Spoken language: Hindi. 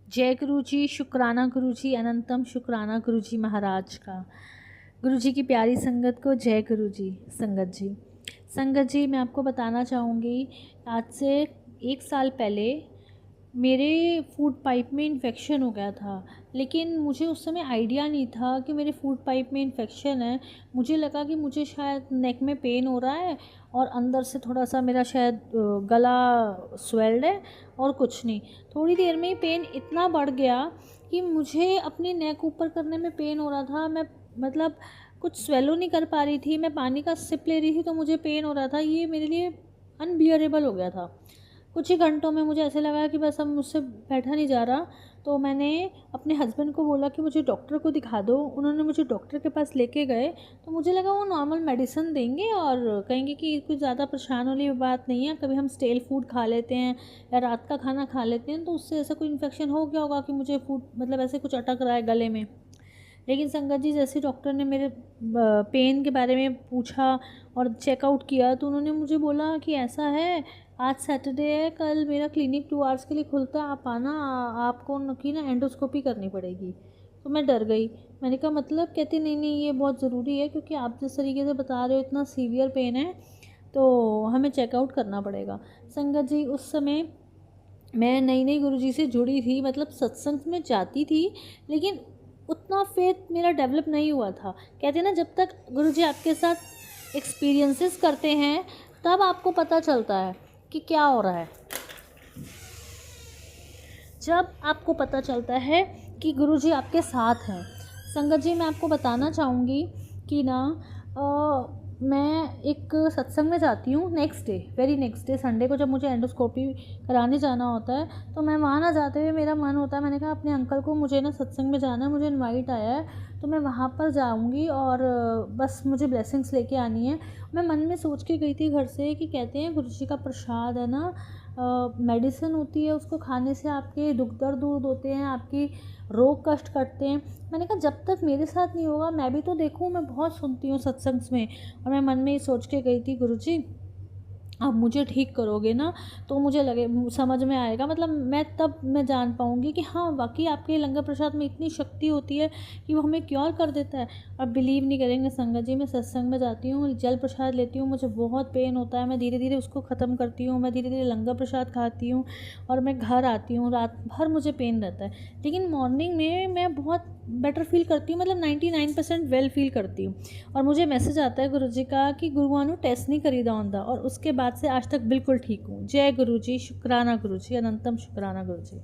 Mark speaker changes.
Speaker 1: जय गुरु जी, शुक्राना गुरु जी, अनंतम शुक्राना गुरु जी महाराज का। गुरु जी की प्यारी संगत को जय गुरु जी। संगत जी मैं आपको बताना चाहूँगी, आज से 1 साल पहले मेरे फूड पाइप में इन्फेक्शन हो गया था। लेकिन मुझे उस समय आइडिया नहीं था कि मेरे फूड पाइप में इन्फेक्शन है। मुझे लगा कि मुझे शायद नेक में पेन हो रहा है और अंदर से थोड़ा सा मेरा शायद गला स्वेल्ड है और कुछ नहीं। थोड़ी देर में ही पेन इतना बढ़ गया कि मुझे अपनी नेक ऊपर करने में पेन हो रहा था। मैं मतलब कुछ स्वेलो नहीं कर पा रही थी। मैं पानी का सिप ले रही थी तो मुझे पेन हो रहा था। ये मेरे लिए अनबियरेबल हो गया था। कुछ ही घंटों में मुझे ऐसे लगा कि बस अब मुझसे बैठा नहीं जा रहा। तो मैंने अपने हस्बैंड को बोला कि मुझे डॉक्टर को दिखा दो। उन्होंने मुझे डॉक्टर के पास लेके गए तो मुझे लगा वो नॉर्मल मेडिसिन देंगे और कहेंगे कि कुछ ज़्यादा परेशान वाली बात नहीं है, कभी हम स्टेल फूड खा लेते हैं या रात का खाना खा लेते हैं तो उससे ऐसा कोई इन्फेक्शन हो गया होगा कि मुझे फूड मतलब ऐसे कुछ अटक रहा है गले में। लेकिन संगत जी, जैसे डॉक्टर ने मेरे पेन के बारे में पूछा और चेकआउट किया तो उन्होंने मुझे बोला कि ऐसा है, आज सैटरडे है, कल मेरा क्लिनिक 2 आवर्स के लिए खुलता है, आप आना, आपको की ना एंडोस्कोपी करनी पड़ेगी। तो मैं डर गई। मैंने कहा मतलब? कहती नहीं नहीं, ये बहुत ज़रूरी है क्योंकि आप जिस तरीके से बता रहे हो इतना सीवियर पेन है तो हमें चेकआउट करना पड़ेगा। संगत जी, उस समय मैं नई नई गुरुजी से जुड़ी थी, मतलब सत्संग में जाती थी लेकिन उतना फेथ मेरा डेवलप नहीं हुआ था। कहते हैं ना, जब तक गुरुजी आपके साथ एक्सपीरियंसेस करते हैं तब आपको पता चलता है कि क्या हो रहा है। जब आपको पता चलता है कि गुरुजी आपके साथ हैं। संगत जी, मैं आपको बताना चाहूँगी कि ना मैं एक सत्संग में जाती हूँ वेरी नेक्स्ट डे संडे को, जब मुझे एंडोस्कोपी कराने जाना होता है तो मैं वहाँ ना जाते हुए मेरा मन होता है, मैंने कहा अपने अंकल को मुझे ना सत्संग में जाना है, मुझे इनवाइट आया है तो मैं वहाँ पर जाऊँगी और बस मुझे ब्लेसिंग्स लेके आनी है। मैं मन में सोच के गई थी घर से कि कहते हैं गुरु जी का प्रसाद है ना, मेडिसिन होती है, उसको खाने से आपके दुख दर्द दूर होते हैं, आपकी रोग कष्ट कटते हैं। मैंने कहा जब तक मेरे साथ नहीं होगा मैं भी तो देखूँ, मैं बहुत सुनती हूँ सत्संग में। और मैं मन में ये सोच के गई थी, गुरुजी आप मुझे ठीक करोगे ना तो मुझे लगे समझ में आएगा, मतलब मैं जान पाऊँगी कि हाँ वाकई आपके लंगर प्रसाद में इतनी शक्ति होती है कि वो हमें क्योर कर देता है। और बिलीव नहीं करेंगे संगत जी, मैं सत्संग में जाती हूँ, जल प्रसाद लेती हूँ, मुझे बहुत पेन होता है, मैं धीरे धीरे उसको ख़त्म करती हूँ, मैं धीरे धीरे लंगर प्रसाद खाती हूँ और मैं घर आती हूँ। रात भर मुझे पेन रहता है लेकिन मॉर्निंग में मैं बहुत बेटर फील करती हूँ, मतलब 99% वेल फील करती हूँ। और मुझे मैसेज आता है गुरुजी का कि गुरुआनु टेस्ट नहीं करी दा, और उसके बाद से आज तक बिल्कुल ठीक हूँ। जय गुरु जी, शुक्राना गुरु जी, अनंतम शुक्राना गुरु जी।